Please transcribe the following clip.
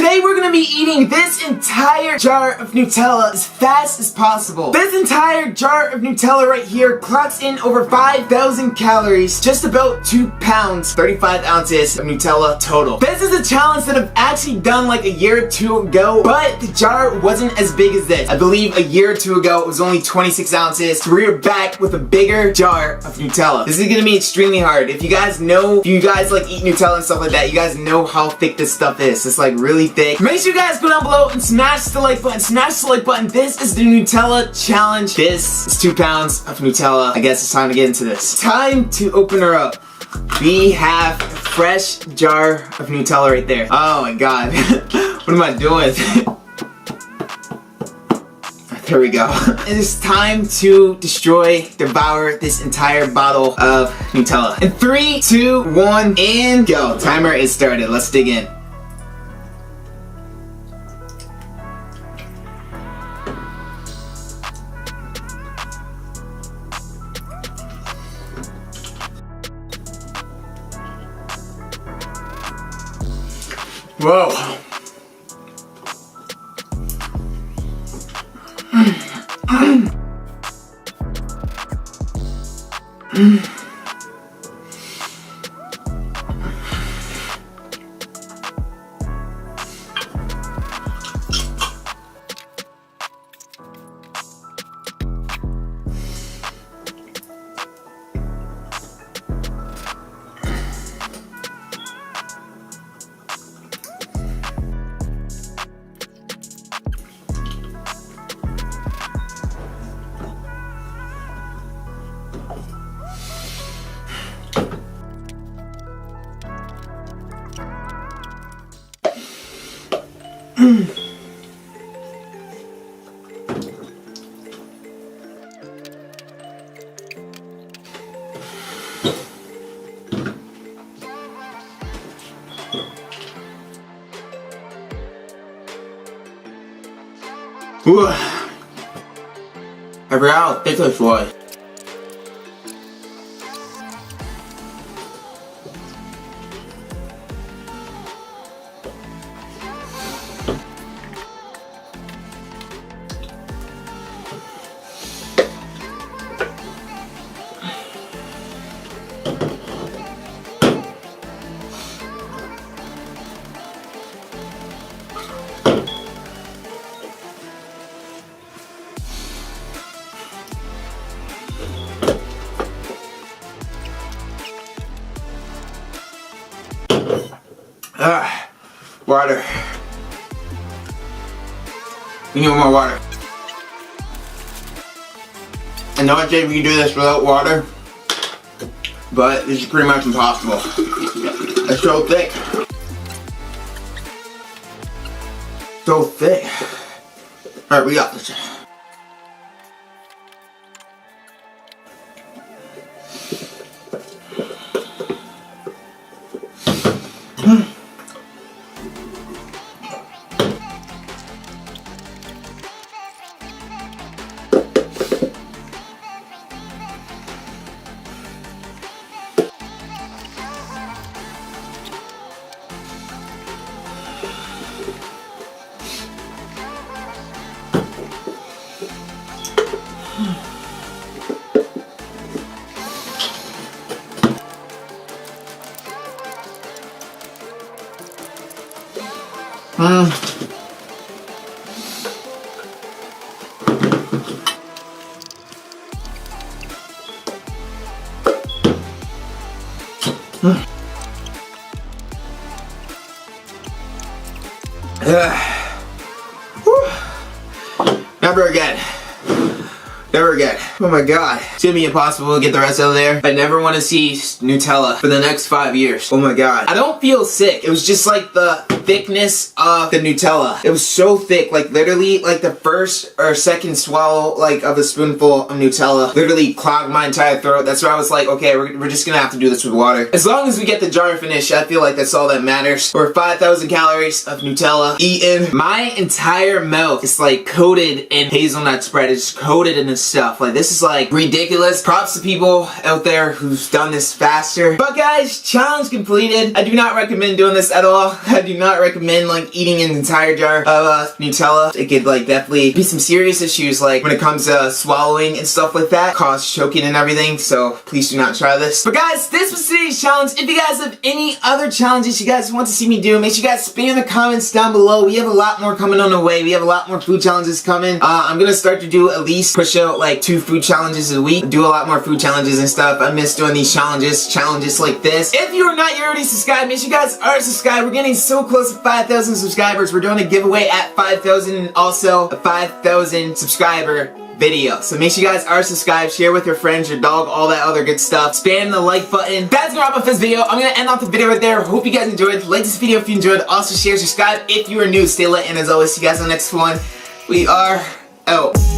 Today we're gonna be eating this entire jar of Nutella as fast as possible. This entire jar of Nutella right here clocks in over 5,000 calories, just about 2 pounds, 35 ounces of Nutella total. This is a challenge that I've actually done like a year or two ago, but the jar wasn't as big as this. I believe a year or two ago it was only 26 ounces, so we're back with a bigger jar of Nutella. This is gonna be extremely hard. If you guys like eat Nutella and stuff like that, you guys know how thick this stuff is. It's like really thick. Make sure you guys go down below and smash the like button. Smash the like button. This is the Nutella challenge. This is 2 pounds of Nutella. I guess it's time to get into this. Time to open her up. We have a fresh jar of Nutella right there. Oh my god. What am I doing? There we go. It is time to devour this entire bottle of Nutella. In 3, 2, 1, and go. Timer is started. Let's dig in. Whoa. Ooh. I forgot how thick this was. Water. We need more water. I know I said we can do this without water, but this is pretty much impossible. It's so thick. So thick. Alright, we got this. Never again. Never again. Oh my god. It's gonna be impossible to get the rest out of there. I never want to see Nutella for the next 5 years. Oh my god. I don't feel sick. It was just like the thickness of the Nutella. It was so thick, like literally like the first or second swallow like of a spoonful of Nutella literally clogged my entire throat. That's why I was like, okay, we're just gonna have to do this with water. As long as we get the jar finished, I feel like that's all that matters. Or 5,000 calories of Nutella eaten. My entire mouth is like coated in hazelnut spread. It's coated in this this stuff. Like, this is like ridiculous. Props to people out there who've done this faster. But guys, challenge completed. I do not recommend doing this at all. I do not recommend like eating an entire jar of Nutella. It could like definitely be some serious issues like when it comes to swallowing and stuff like that, cause choking and everything. So please do not try this. But guys, this was today's challenge. If you guys have any other challenges you guys want to see me do, make sure you guys spam in the comments down below. We have a lot more coming on the way. We have a lot more food challenges coming. I'm gonna start to do at least push out like 2 food challenges a week. Do a lot more food challenges and stuff. I miss doing these challenges like this. If you are not yet already subscribed, make sure you guys are subscribed. We're getting so close to 5,000 subscribers. We're doing a giveaway at 5,000 and also a 5,000 subscriber video. So make sure you guys are subscribed, share with your friends, your dog, all that other good stuff. Spam the like button. That's gonna wrap up this video. I'm gonna end off the video right there. Hope you guys enjoyed. Like this video if you enjoyed. Also share, subscribe if you are new. Stay lit, and as always, see you guys on the next one. We are out.